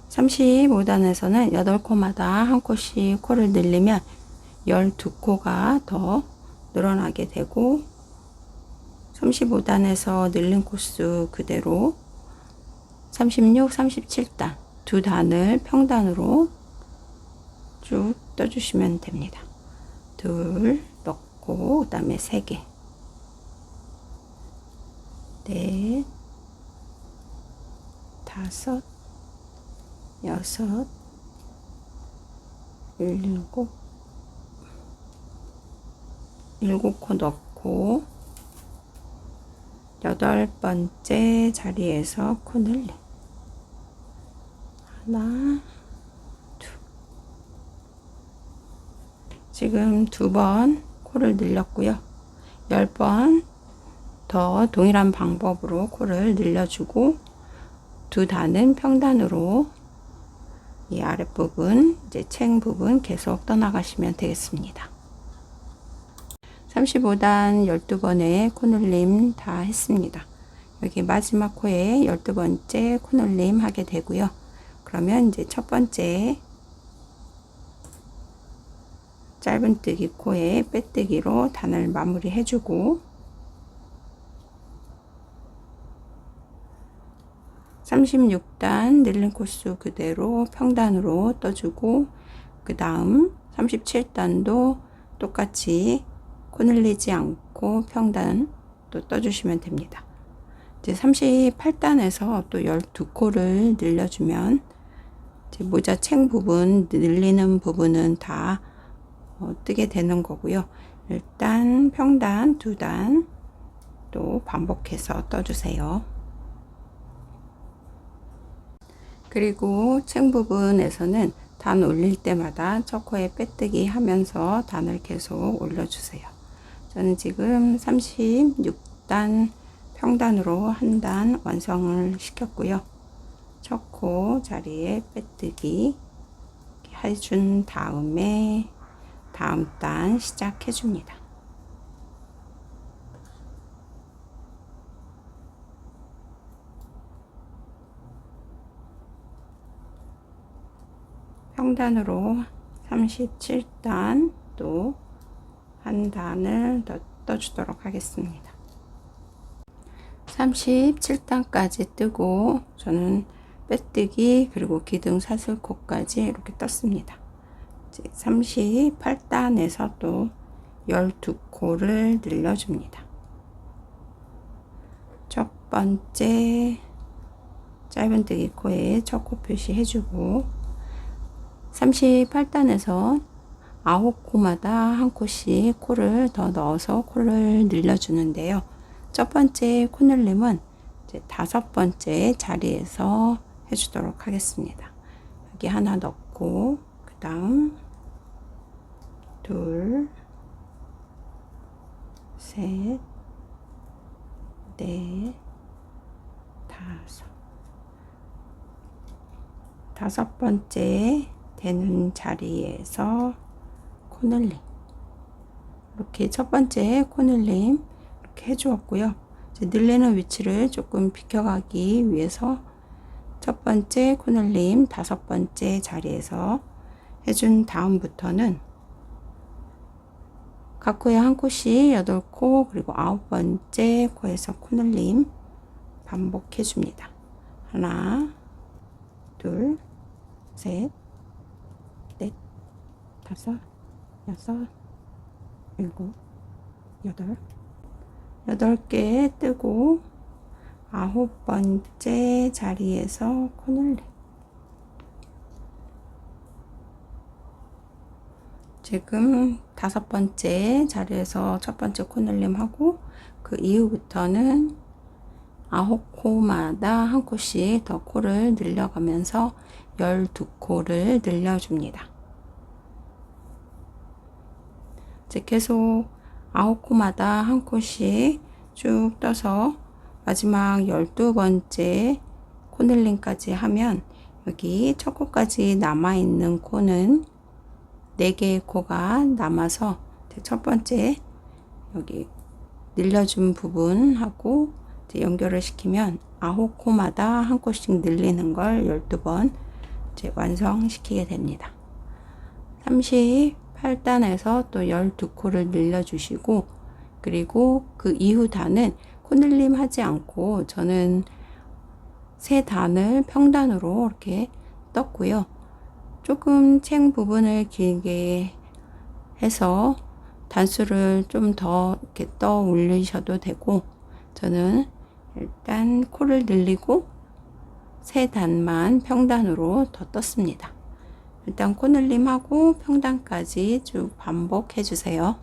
35단에서는 8코마다 한 코씩 코를 늘리면 12코가 더 늘어나게 되고 35단에서 늘린 코수 그대로 36, 37단 두 단을 평단으로 쭉 떠주시면 됩니다. 둘 넣고 그 다음에 3개, 넷, 5, 6, 7코 넣고 8번째 자리에서 코늘림 하나, 둘. 지금 2번 코를 늘렸고요. 10번 더 동일한 방법으로 코를 늘려주고 두 단은 평단으로 이 아랫부분 이제 챙 부분 계속 떠나가시면 되겠습니다. 35단 12번의 코늘림 다 했습니다. 여기 마지막 코에 12번째 코늘림 하게 되고요. 그러면 이제 첫 번째 짧은뜨기 코에 빼뜨기로 단을 마무리 해주고 36단 늘린 코수 그대로 평단으로 떠주고 그 다음 37단도 똑같이 코 늘리지 않고 평단 또 떠주시면 됩니다. 이제 38단에서 또 12코를 늘려주면 이제 모자 챙 부분 늘리는 부분은 다 뜨게 되는 거고요. 일단 평단 2단 또 반복해서 떠주세요. 그리고 챙 부분에서는 단 올릴 때마다 첫 코에 빼뜨기 하면서 단을 계속 올려주세요. 저는 지금 36단 평단으로 한 단 완성을 시켰고요. 첫 코 자리에 빼뜨기 해준 다음에 다음 단 시작해 줍니다. 평단으로 37단 또 한 단을 더 떠주도록 하겠습니다. 37단까지 뜨고 저는 빼뜨기 그리고 기둥 사슬코까지 이렇게 떴습니다. 38단에서 또 12코를 늘려줍니다. 첫 번째 짧은뜨기 코에 첫 코 표시해주고 38단에서 9코마다 한 코씩 코를 더 넣어서 코를 늘려주는데요. 첫 번째 코늘림은 이제 5번째 자리에서 해주도록 하겠습니다. 여기 하나 넣고 그 다음 둘, 셋, 넷, 5번째 되는 자리에서 코늘림 이렇게 첫 번째 코늘림 이렇게 해주었고요. 이제 늘리는 위치를 조금 비켜가기 위해서 첫 번째 코늘림 5번째 자리에서 해준 다음부터는 각 코에 한 코씩 8코 그리고 9번째 코에서 코늘림 반복해 줍니다. 하나, 둘, 셋, 넷, 5, 6, 7, 8, 8개 뜨고 9번째 자리에서 코늘림 지금 5번째 자리에서 첫 번째 코늘림 하고 그 이후부터는 9코마다 한 코씩 더 코를 늘려가면서 12코를 늘려줍니다. 이제 계속 9코마다 한 코씩 쭉 떠서 마지막 12번째 코늘림까지 하면 여기 첫 코까지 남아있는 코는 4개의 코가 남아서 첫 번째 여기 늘려준 부분하고 이제 연결을 시키면 9코마다 한 코씩 늘리는 걸 12번 이제 완성시키게 됩니다. 38단에서 또 12코를 늘려주시고 그리고 그 이후 단은 코늘림 하지 않고 저는 세 단을 평단으로 이렇게 떴고요. 조금 챙 부분을 길게 해서 단수를 좀 더 이렇게 떠 올리셔도 되고, 저는 일단 코를 늘리고 세 단만 평단으로 더 떴습니다. 일단 코늘림하고 평단까지 쭉 반복해 주세요.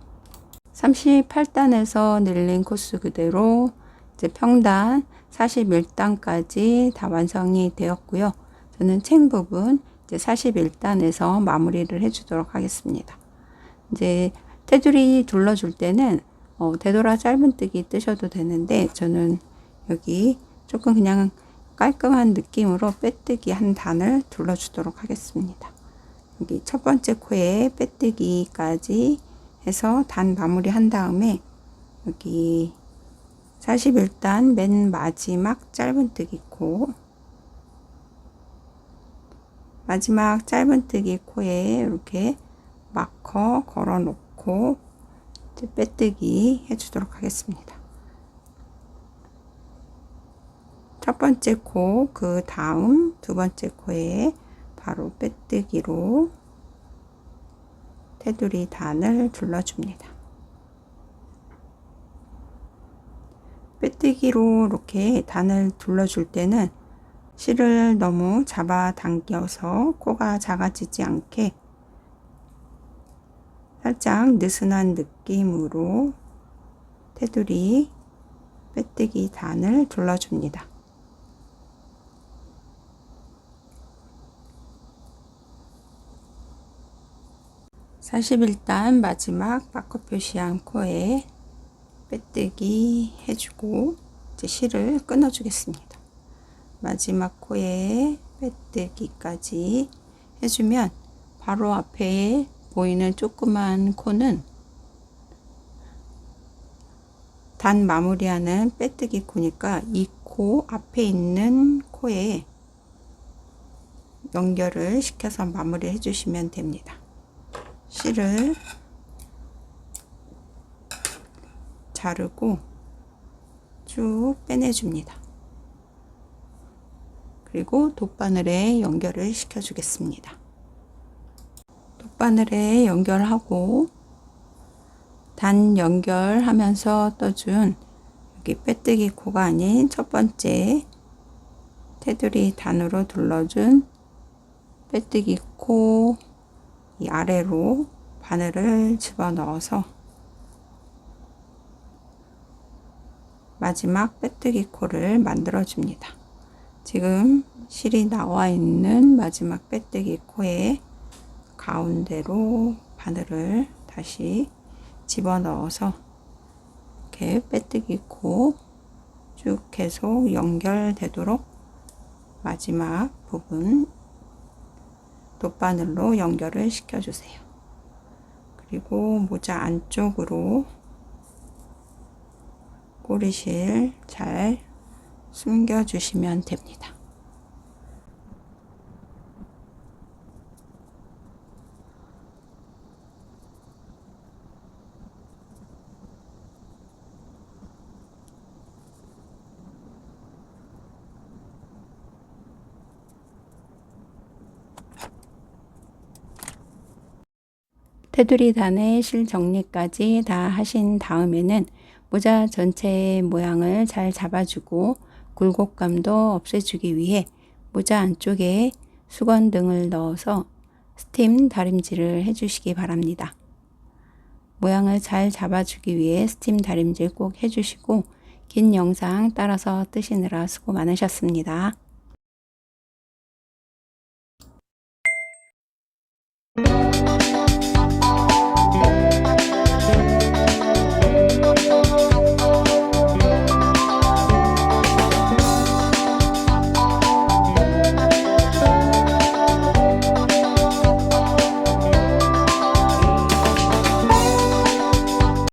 38단에서 늘린 코스 그대로 이제 평단 41단까지 다 완성이 되었고요. 저는 챙 부분 이제 41단에서 마무리를 해 주도록 하겠습니다. 이제 테두리 둘러줄 때는 되돌아 짧은뜨기 뜨셔도 되는데, 저는 여기 조금 그냥 깔끔한 느낌으로 빼뜨기 한 단을 둘러주도록 하겠습니다. 여기 첫 번째 코에 빼뜨기까지 해서 단 마무리 한 다음에 여기 41단 맨 마지막 짧은뜨기 코, 마지막 짧은뜨기 코에 이렇게 마커 걸어 놓고 이제 빼뜨기 해주도록 하겠습니다. 첫 번째 코, 그 다음 두 번째 코에 바로 빼뜨기로 테두리 단을 둘러줍니다. 빼뜨기로 이렇게 단을 둘러줄 때는 실을 너무 잡아당겨서 코가 작아지지 않게 살짝 느슨한 느낌으로 테두리 빼뜨기 단을 둘러줍니다. (41단) 마지막 마커 표시한 코에 빼뜨기 해주고 이제 실을 끊어 주겠습니다. 마지막 코에 빼뜨기까지 해주면 바로 앞에 보이는 조그만 코는 단 마무리하는 빼뜨기 코니까 이 코 앞에 있는 코에 연결을 시켜서 마무리 해주시면 됩니다. 실을 자르고 쭉 빼내줍니다. 그리고 돗바늘에 연결을 시켜 주겠습니다. 돗바늘에 연결하고 단 연결하면서 떠준 여기 빼뜨기 코가 아닌 첫 번째 테두리 단으로 둘러준 빼뜨기 코 이 아래로 바늘을 집어넣어서 마지막 빼뜨기 코를 만들어 줍니다. 지금 실이 나와 있는 마지막 빼뜨기 코에 가운데로 바늘을 다시 집어넣어서 이렇게 빼뜨기 코 쭉 계속 연결되도록 마지막 부분 돗바늘로 연결을 시켜주세요. 그리고 모자 안쪽으로 꼬리실 잘 숨겨주시면 됩니다. 테두리 단의 실 정리까지 다 하신 다음에는 모자 전체의 모양을 잘 잡아주고 굴곡감도 없애주기 위해 모자 안쪽에 수건등을 넣어서 스팀 다림질을 해주시기 바랍니다. 모양을 잘 잡아주기 위해 스팀 다림질 꼭 해주시고 긴 영상 따라서 뜨시느라 수고 많으셨습니다.